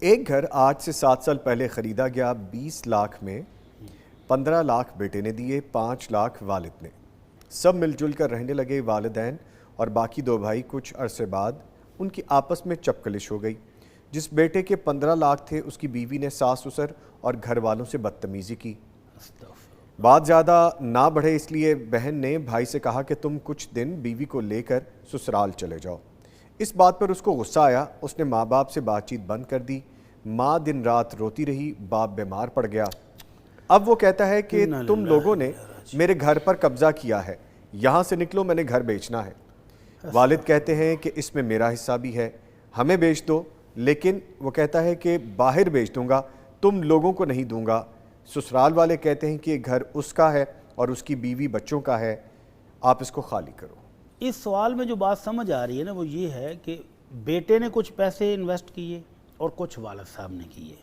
ایک گھر آج سے 7 سال پہلے خریدا گیا 20 لاکھ میں 15 لاکھ بیٹے نے دیے، 5 لاکھ والد نے۔ سب مل جل کر رہنے لگے والدین اور باقی 2 بھائی۔ کچھ عرصے بعد ان کی آپس میں چپکلش ہو گئی۔ جس بیٹے کے 15 لاکھ تھے اس کی بیوی نے ساس سسر اور گھر والوں سے بدتمیزی کی۔ بات زیادہ نہ بڑھے اس لیے بہن نے بھائی سے کہا کہ تم کچھ دن بیوی کو لے کر سسرال چلے جاؤ۔ اس بات پر اس کو غصہ آیا، اس نے ماں باپ سے بات چیت بند کر دی۔ ماں دن رات روتی رہی، باپ بیمار پڑ گیا۔ اب وہ کہتا ہے کہ تم لوگوں نے میرے گھر پر قبضہ کیا ہے، یہاں سے نکلو، میں نے گھر بیچنا ہے۔ والد کہتے ہیں کہ اس میں میرا حصہ بھی ہے، ہمیں بیچ دو، لیکن وہ کہتا ہے کہ باہر بیچ دوں گا، تم لوگوں کو نہیں دوں گا۔ سسرال والے کہتے ہیں کہ یہ گھر اس کا ہے اور اس کی بیوی بچوں کا ہے، آپ اس کو خالی کرو۔ اس سوال میں جو بات سمجھ آ رہی ہے نا وہ یہ ہے کہ بیٹے نے کچھ پیسے انویسٹ کیے اور کچھ والد صاحب نے کیے۔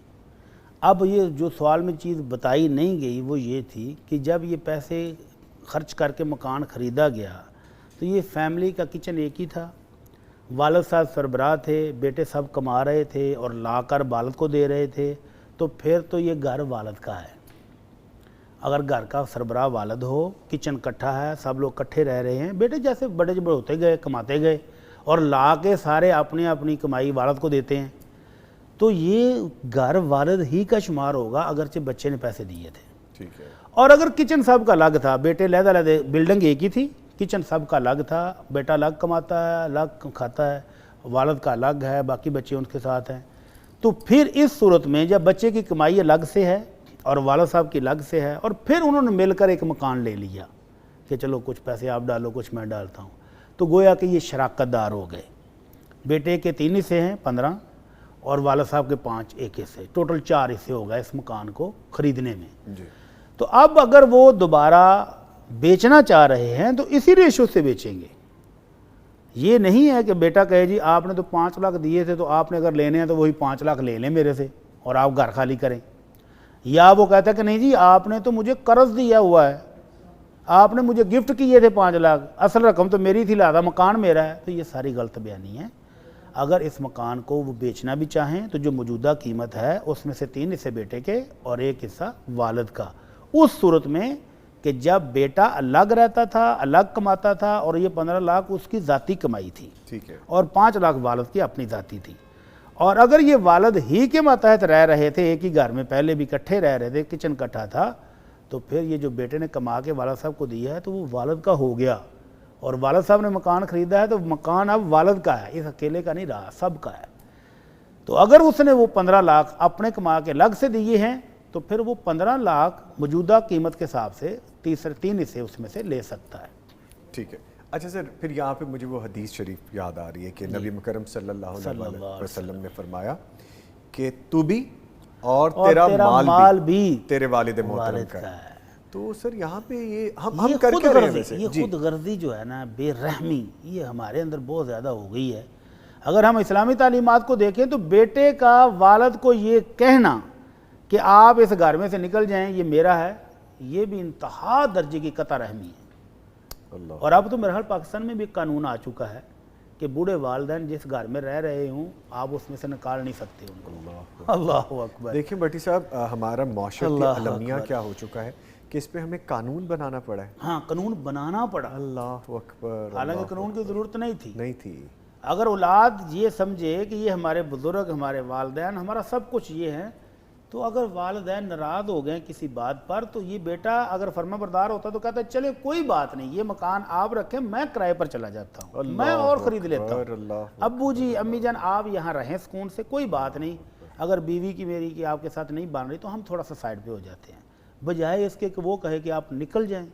اب یہ جو سوال میں چیز بتائی نہیں گئی وہ یہ تھی کہ جب یہ پیسے خرچ کر کے مکان خریدا گیا تو یہ فیملی کا کچن ایک ہی تھا، والد صاحب سربراہ تھے، بیٹے سب کما رہے تھے اور لا کر والد کو دے رہے تھے، تو پھر تو یہ گھر والد کا ہے۔ اگر گھر کا سربراہ والد ہو، کچن کٹھا ہے، سب لوگ کٹھے رہ رہے ہیں، بیٹے جیسے بڑے بڑے ہوتے گئے، کماتے گئے اور لا کے سارے اپنی اپنی کمائی والد کو دیتے ہیں، تو یہ گھر والد ہی کا شمار ہوگا اگرچہ بچے نے پیسے دیے تھے۔ ٹھیک ہے۔ اور اگر کچن سب کا الگ تھا، بیٹے علیحدہ علیحدہ، بلڈنگ ایک ہی تھی، کچن سب کا الگ تھا، بیٹا الگ کماتا ہے، الگ کھاتا ہے، والد کا الگ ہے، باقی بچے ان کے ساتھ ہیں، تو پھر اس صورت میں جب بچے کی کمائی الگ سے ہے اور والد صاحب کی الگ سے ہے اور پھر انہوں نے مل کر ایک مکان لے لیا کہ چلو کچھ پیسے آپ ڈالو کچھ میں ڈالتا ہوں، تو گویا کہ یہ شراکت دار ہو گئے۔ بیٹے کے 3 حصے ہیں 15 اور والد صاحب کے 5 ایک حصے، ٹوٹل 4 حصے ہو گئے اس مکان کو خریدنے میں۔ جی۔ تو اب اگر وہ دوبارہ بیچنا چاہ رہے ہیں تو اسی ریشو سے بیچیں گے۔ یہ نہیں ہے کہ بیٹا کہے جی آپ نے تو 5 لاکھ دیے تھے تو آپ نے اگر لینے ہیں تو وہی 5 لاکھ لے لیں میرے سے اور آپ گھر خالی کریں، یا وہ کہتا ہے کہ نہیں جی آپ نے تو مجھے قرض دیا ہوا ہے، آپ نے مجھے گفٹ کیے تھے 5 لاکھ، اصل رقم تو میری تھی، لہذا مکان میرا ہے۔ تو یہ ساری غلط بیانی ہے۔ اگر اس مکان کو وہ بیچنا بھی چاہیں تو جو موجودہ قیمت ہے اس میں سے 3 حصے بیٹے کے اور 1 حصہ والد کا، اس صورت میں کہ جب بیٹا الگ رہتا تھا، الگ کماتا تھا اور یہ 15 لاکھ اس کی ذاتی کمائی تھی، ٹھیک ہے، اور 5 لاکھ والد کی اپنی ذاتی تھی۔ اور اگر یہ والد ہی کے ماتحت رہ رہے تھے، ایک ہی گھر میں پہلے بھی اکٹھے رہ رہے تھے، کچن کٹھا تھا، تو پھر یہ جو بیٹے نے کما کے والد صاحب کو دیا ہے تو وہ والد کا ہو گیا، اور والد صاحب نے مکان خریدا ہے تو مکان اب والد کا ہے، اس اکیلے کا نہیں رہا، سب کا ہے۔ تو اگر اس نے وہ 15 لاکھ اپنے کما کے الگ سے دیے ہیں تو پھر وہ 15 لاکھ موجودہ قیمت کے حساب سے 3 حصے اس میں سے لے سکتا ہے۔ ٹھیک ہے۔ اچھا سر، پھر یہاں پہ مجھے وہ حدیث شریف یاد آ رہی ہے کہ نبی مکرم صلی اللہ علیہ وسلم نے فرمایا کہ تو بھی اور تیرا مال بھی تیرے والد محترم کا ہے۔ تو سر یہاں پہ یہ ہم کر کے رہے ہیں ویسے، یہ خود غرضی جو ہے نا، بے رحمی، یہ ہمارے اندر بہت زیادہ ہو گئی ہے۔ اگر ہم اسلامی تعلیمات کو دیکھیں تو بیٹے کا والد کو یہ کہنا کہ آپ اس گھر میں سے نکل جائیں، یہ میرا ہے، یہ بھی انتہا درجے کی قطع رحمی ہے۔ اور اب تو میرے خیال پاکستان میں بھی ایک قانون آ چکا ہے کہ بوڑھے والدین جس گھر میں رہ رہے ہوں آپ اس میں سے نکال نہیں سکتے ان کو۔ اللہ اکبر۔ دیکھیں بھٹی صاحب، ہمارا معاشرتی المیہ کیا ہو چکا ہے کہ اس پہ ہمیں قانون بنانا پڑا ہے۔ ہاں، قانون بنانا پڑا، اللہ اکبر۔ حالانکہ قانون کی ضرورت نہیں تھی۔ اگر اولاد یہ سمجھے کہ یہ ہمارے بزرگ، ہمارے والدین، ہمارا سب کچھ یہ ہیں، تو اگر والدین ناراض ہو گئے کسی بات پر تو یہ بیٹا اگر فرما بردار ہوتا تو کہتا ہے چلے کوئی بات نہیں، یہ مکان آپ رکھیں، میں کرائے پر چلا جاتا ہوں، میں اور خرید لیتا ہوں، ابو جی امی جان آپ یہاں رہیں سکون سے، کوئی بات نہیں۔ اگر بیوی کی میری کی آپ کے ساتھ نہیں بن رہی تو ہم تھوڑا سا سائڈ پہ ہو جاتے ہیں، بجائے اس کے کہ وہ کہے کہ آپ نکل جائیں،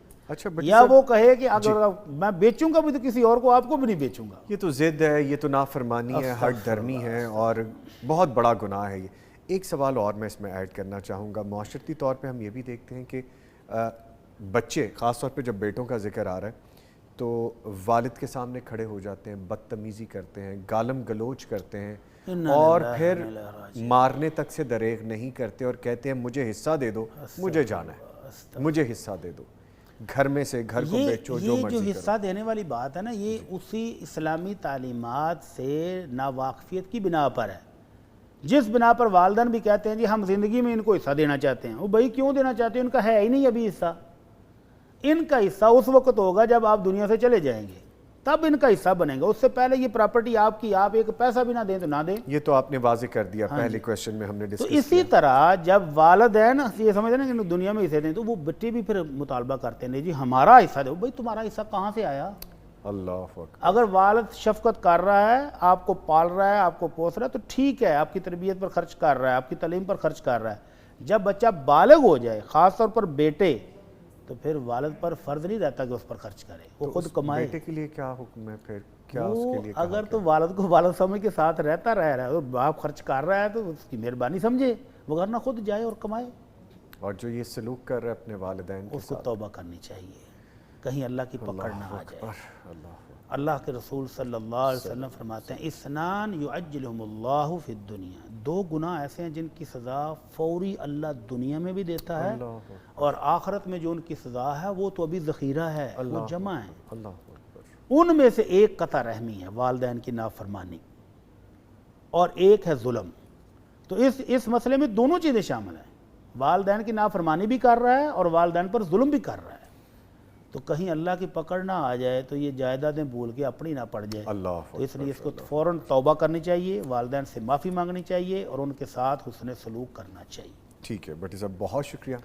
یا وہ کہے کہ اگر میں بیچوں گا بھی تو کسی اور کو، آپ کو بھی نہیں بیچوں گا۔ یہ تو ضد ہے، یہ تو نافرمانی ہے، ہٹ دھرمی ہے اور بہت بڑا گناہ ہے یہ۔ ایک سوال اور میں اس میں ایڈ کرنا چاہوں گا۔ معاشرتی طور پہ ہم یہ بھی دیکھتے ہیں کہ بچے، خاص طور پہ جب بیٹوں کا ذکر آ رہا ہے تو والد کے سامنے کھڑے ہو جاتے ہیں، بدتمیزی کرتے ہیں، گالم گلوچ کرتے ہیں اور پھر مارنے تک سے دریغ نہیں کرتے اور کہتے ہیں مجھے حصہ دے دو، مجھے جانا ہے، مجھے حصہ دے دو، گھر میں سے گھر کو بیچو، جو مرضی کرو۔ یہ جو حصہ دینے والی بات ہے نا، یہ اسی اسلامی تعلیمات سے ناواقفیت کی بنا پر ہے جس بنا پر والدین بھی کہتے ہیں جی ہم زندگی میں ان کو حصہ دینا چاہتے ہیں، وہ بھائی کیوں دینا چاہتے ہیں؟ ان کا ہے ہی نہیں ابھی حصہ. ان کا حصہ اس وقت ہوگا جب آپ دنیا سے چلے جائیں گے، تب ان کا حصہ بنے گا. اس سے پہلے یہ پراپرٹی آپ کی، آپ ایک پیسہ بھی نہ دیں تو نہ دیں. یہ تو آپ نے واضح کر دیا پہلے کویشچن میں ہم نے تو ڈسکس اسی طرح جب والدین یہ سمجھتے ہیں نا کہ دنیا میں حصے دیں، تو وہ بچے بھی پھر مطالبہ کرتے ہیں جی ہمارا حصہ دو. بھائی تمہارا حصہ کہاں سے آیا؟ اللہ اکبر. اگر والد شفقت کر رہا ہے، آپ کو پال رہا ہے، آپ کو پوس رہا ہے، تو ٹھیک ہے، آپ کی تربیت پر خرچ کر رہا ہے، آپ کی تعلیم پر خرچ کر رہا ہے. جب بچہ بالغ ہو جائے، خاص طور پر بیٹے، تو پھر والد پر فرض نہیں رہتا کہ اس پر خرچ کرے، وہ خود کمائے. بیٹے کے لیے کیا حکم ہے پھر؟ کیا اس وہ کے لیے اگر تو والد کو والد سمجھ کے ساتھ رہتا رہ رہا ہے اور باپ خرچ کر رہا ہے تو اس کی مہربانی سمجھے، وگرنہ خود جائے اور کمائے. اور جو یہ سلوک کر رہا ہے اپنے والدین کے اس کو ساتھ، توبہ کرنی چاہیے، کہیں اللہ کی پکڑ نہ آ جائے. اللہ اللہ کے رسول صلی اللہ علیہ وسلم فرماتے ہیں اسنان یعجلہم اللہ فی الدنیا، دو گناہ ایسے ہیں جن کی سزا فوری اللہ دنیا میں بھی دیتا ہے، اور آخرت میں جو ان کی سزا ہے وہ تو ابھی ذخیرہ ہے، وہ جمع ہے. اللہ اکبر. ان میں سے ایک قطع رحمی ہے، والدین کی نافرمانی، اور ایک ہے ظلم. تو اس مسئلے میں دونوں چیزیں شامل ہیں، والدین کی نافرمانی بھی کر رہا ہے اور والدین پر ظلم بھی کر رہا ہے. تو کہیں اللہ کی پکڑ نہ آ جائے تو یہ جائیدادیں بھول کے اپنی نہ پڑ جائے. تو اس لیے اس کو فوراً توبہ کرنی چاہیے، والدین سے معافی مانگنی چاہیے اور ان کے ساتھ حسن سلوک کرنا چاہیے. ٹھیک ہے بٹ صاحب، بہت شکریہ.